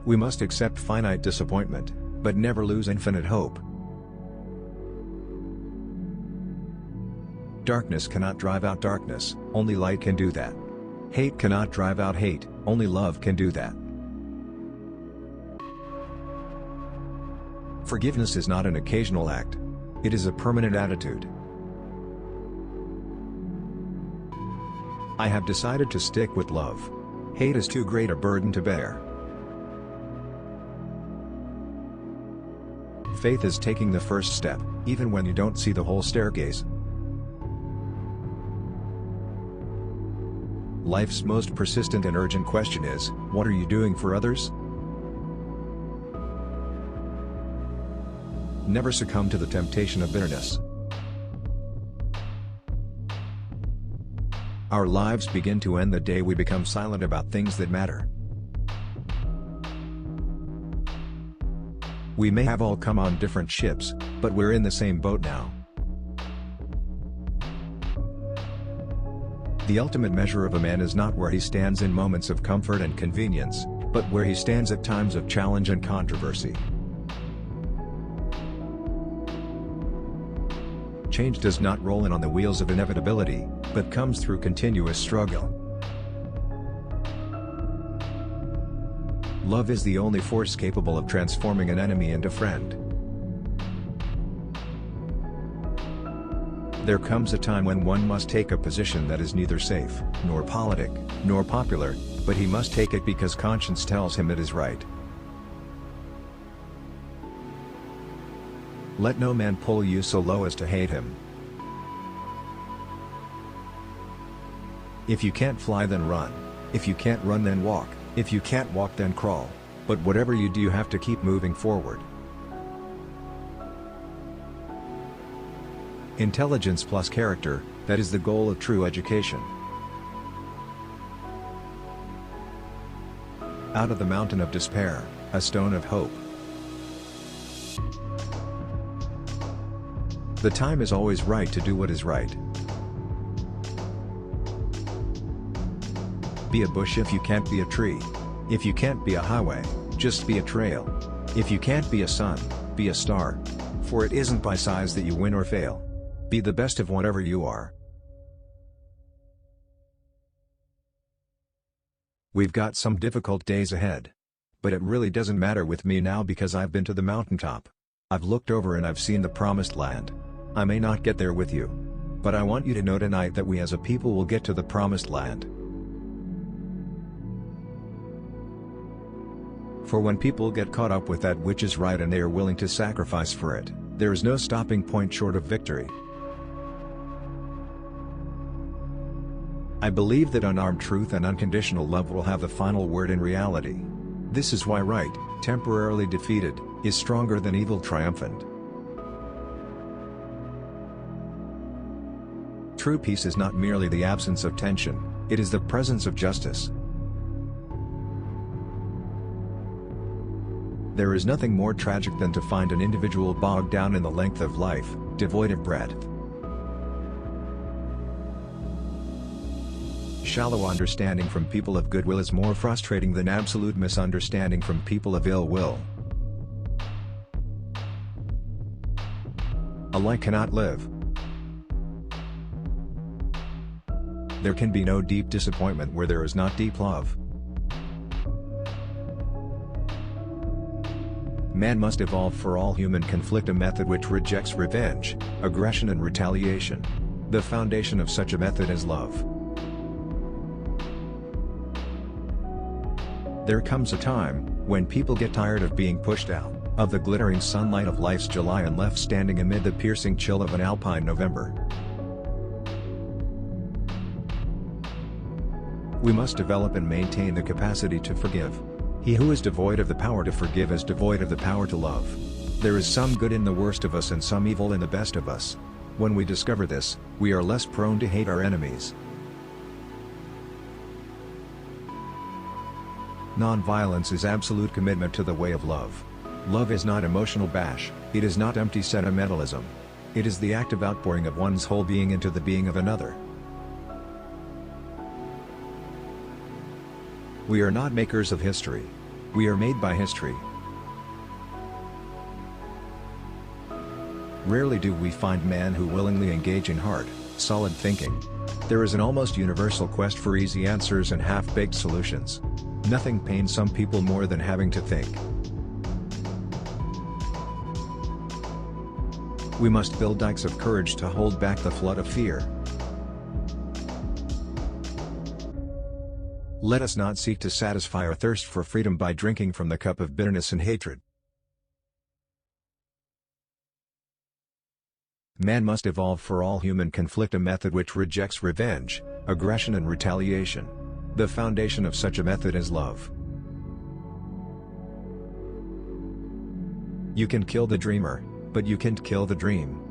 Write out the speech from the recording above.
We must accept finite disappointment, but never lose infinite hope. Darkness cannot drive out darkness, only light can do that. Hate cannot drive out hate, only love can do that. Forgiveness is not an occasional act. It is a permanent attitude. I have decided to stick with love. Hate is too great a burden to bear. Faith is taking the first step, even when you don't see the whole staircase. Life's most persistent and urgent question is, what are you doing for others? Never succumb to the temptation of bitterness. Our lives begin to end the day we become silent about things that matter. We may have all come on different ships, but we're in the same boat now. The ultimate measure of a man is not where he stands in moments of comfort and convenience, but where he stands at times of challenge and controversy. Change does not roll in on the wheels of inevitability, but comes through continuous struggle. Love is the only force capable of transforming an enemy into friend. There comes a time when one must take a position that is neither safe, nor politic, nor popular, but he must take it because conscience tells him it is right. Let no man pull you so low as to hate him. If you can't fly, then run. If you can't run, then walk. If you can't walk, then crawl. But whatever you do, you have to keep moving forward. Intelligence plus character, that is the goal of true education. Out of the mountain of despair, a stone of hope. The time is always right to do what is right. Be a bush if you can't be a tree. If you can't be a highway, just be a trail. If you can't be a sun, be a star. For it isn't by size that you win or fail. Be the best of whatever you are. We've got some difficult days ahead. But it really doesn't matter with me now because I've been to the mountaintop. I've looked over and I've seen the promised land. I may not get there with you. But I want you to know tonight that we as a people will get to the promised land. For when people get caught up with that which is right and they are willing to sacrifice for it, there is no stopping point short of victory. I believe that unarmed truth and unconditional love will have the final word in reality. This is why right, temporarily defeated, is stronger than evil triumphant. True peace is not merely the absence of tension, it is the presence of justice. There is nothing more tragic than to find an individual bogged down in the length of life, devoid of breadth. Shallow understanding from people of goodwill is more frustrating than absolute misunderstanding from people of ill will. A lie cannot live. There can be no deep disappointment where there is not deep love. Man must evolve for all human conflict a method which rejects revenge, aggression and retaliation. The foundation of such a method is love. There comes a time, when people get tired of being pushed out of the glittering sunlight of life's July and left standing amid the piercing chill of an alpine November. We must develop and maintain the capacity to forgive. He who is devoid of the power to forgive is devoid of the power to love. There is some good in the worst of us and some evil in the best of us. When we discover this, we are less prone to hate our enemies. Non-violence is absolute commitment to the way of love. Love is not emotional bash, it is not empty sentimentalism. It is the active outpouring of one's whole being into the being of another. We are not makers of history. We are made by history. Rarely do we find men who willingly engage in hard, solid thinking. There is an almost universal quest for easy answers and half-baked solutions. Nothing pains some people more than having to think. We must build dikes of courage to hold back the flood of fear. Let us not seek to satisfy our thirst for freedom by drinking from the cup of bitterness and hatred. Man must evolve for all human conflict a method which rejects revenge, aggression and retaliation. The foundation of such a method is love. You can kill the dreamer, but you can't kill the dream.